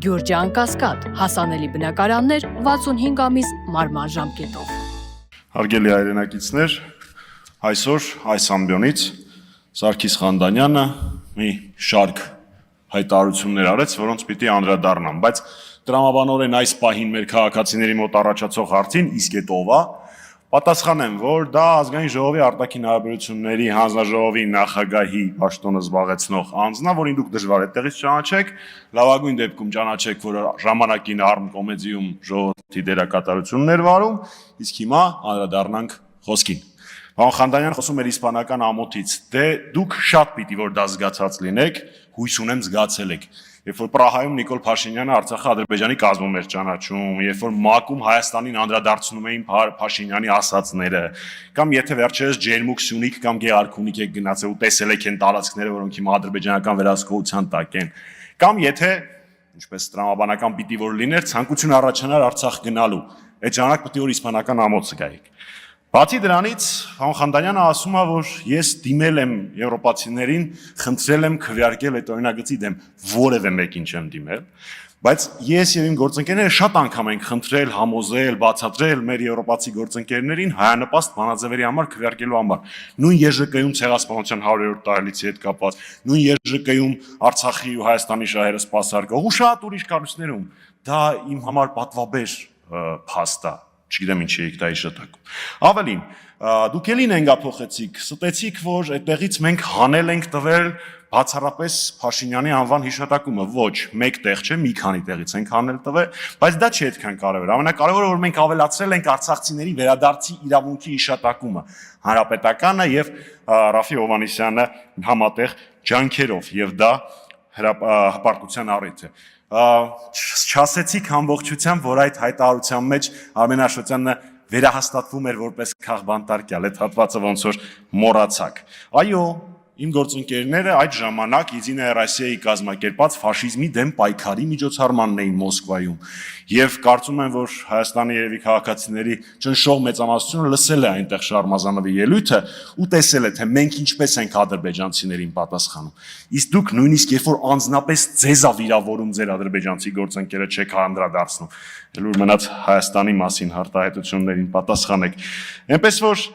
Գյուրջան Կասկադ, հասանելի բնակարաններ 65 ամիս մարման ժամկետով։ Հարգելի հայրենակիցներ, այսօր այս ամբիոնից Սարգիս Խանդանյանը մի շարք հայտարարություններ արեց, որոնց պիտի անդրադառնամ, բայց տրամաբանորեն այս պահին մեր քաղաքացիների մոտ առաջացող հարցին իսկ է ով է, պատասխանեմ, որ դա ազգային ժողովի արտաքին հարաբերությունների հանձնաժողովի նախագահի պաշտոնը զբաղեցնող անձն է, որին դուք դժվար է տեղից ճանաչեք, լավագույն դեպքում ճանաչեք, որ ժամանակին Արմ կոմեդիում ժողովրդի դերակատարություններ վարում, իսկ հիմա անդրադառնանք խոսքին։ Պարոն Խանդանյան խոսում էր իսպանական ամոթից, դե դուք շատ պիտի որ դա զգացած լինեք, հույս ունեմ զգացել եք։ Երբ որ Պրահայում Նիկոլ Փաշինյանը Արցախը Ադրբեջանի կազմում էր ճանաչում, երբ որ ՄԱԿ-ում Հայաստանին անդրադարձնում էին Փաշինյանի ասածները, կամ եթե վերջերս Ջերմուկ, Սյունիք կամ Գեղարքունիք եք գնացել ու տեսել եք այն տարածքները, որոնք հիմա ադրբեջանական վերահսկողության տակ են, կամ եթե, ինչպես տրամաբանական պիտի որ լիներ, ցանկություն առաջանար Արցախ գնալու, այդ ժամանակ պիտի որ իսպանական ամոթ զգայիք։ Բացի դրանից, պարոն Խանդանյանը ասում է, որ ես դիմել եմ եվրոպացիներին, խնդրել եմ քվեարկել այդ օրինագծի դեմ, որևէ մեկին չեմ դիմել, բայց ես եւ իմ գործընկերները շատ անգամ ենք խնդրել, համոզել, բացատրել մեր եվրոպացի գործընկերներին հայանպաստ բանաձևերի համար քվեարկելու համար։ Նույն ԵԺԿ-ում ցեղասպանության 100-րդ տարելիցի հետ կապված, նույն ԵԺԿ-ում Արցախի ու Հայաստանի շահերը սպասարկող ու շատ ուրիշ կառույցներում։ Դա իմ համար պատվաբեր փաստ է։ Չգիտեմ ինչի եք դա իշտակում։ Ավելին, դուք էլի նենգափոխեցիք, ստեցիք, որ այդտեղից մենք հանել ենք տվել բացառապես Փաշինյանի անվան հիշատակումը, ոչ, մեկ տեղ չէ, մի քանի տեղից ենք հանել տվել, բայց դա չի այդքան կարևոր։ Ամենակարևորը, որ մենք ավելացրել ենք արցախցիների վերադարձի իրավունքի հիշատակումը, հանրապետականը եւ Ռաֆի Հովհաննիսյանը համատեղ ջանքերով, եւ դա հպարտության առիթ է։ Չասեցիք ամբողջությամբ, որ այդ հայտարարության մեջ Արմեն Աշոտյանը վերահաստատվում էր որպես քաղբանտարկյալ, այդ հատվածը ոնց որ մոռացաք։ Այո, իմ գործընկերները այդ ժամանակ Եդինայա Ռոսիայի կազմակերպած ֆաշիզմի դեմ պայքարի միջոցառմանն էին Մոսկվայում, եւ կարծում եմ, որ Հայաստանի երևի քաղաքացիների ճնշող մեծամասնությունը լսել է այնտեղ Շարմազանովի ելույթը ու տեսել է, թե մենք ինչպես ենք ադրբեջանցիներին պատասխանում։ Իսկ դուք նույնիսկ երբ որ անձնապես ձեզ ա վիրավորում ձեր ադրբեջանցի գործընկերը չեք անդրադարձնում, ելույթ մնաց Հայաստանի մասին հարտահայտություններին պատասխանեք։ Այնպես որ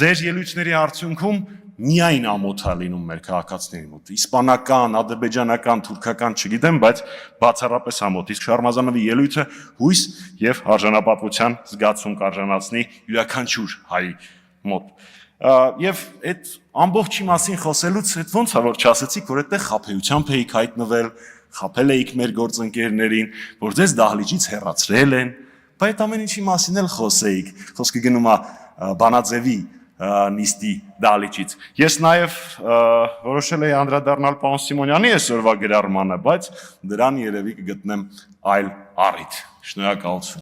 ձեր ելույթների արդյունքում միայն ամոթ է լինում մեր քաղաքացիների մոտ, իսպանական, ադրբեջանական, թուրքական, չգիտեմ, բայց բացառապես ամոթ, իսկ Շարմազանովի ելույթը հույս եւ արժանապատվության զգացում կարժանացնի յուրաքանչյուր հայի մոտ։ Եվ այդ ամբողջի մասին խոսելուց այդ ոնց է որ չասեցիք, որ այդտեղ խաբեությամբ էիք հայտնվել, խաբել էիք մեր գործընկերներին, որ ձեզ դահլիճից հեռացրել են, բայց այդ ամեն ինչի մասին էլ խոսեիք, խոսքը գնում է բանաձևի նիստի դահլիճից։ Ես նաև որոշել էի անդրադառնալ պարոն Սիմոնյանի այսօրվա գրառմանը, բայց դրան երևի կգտնեմ այլ առիթ։ Շնորհակալություն։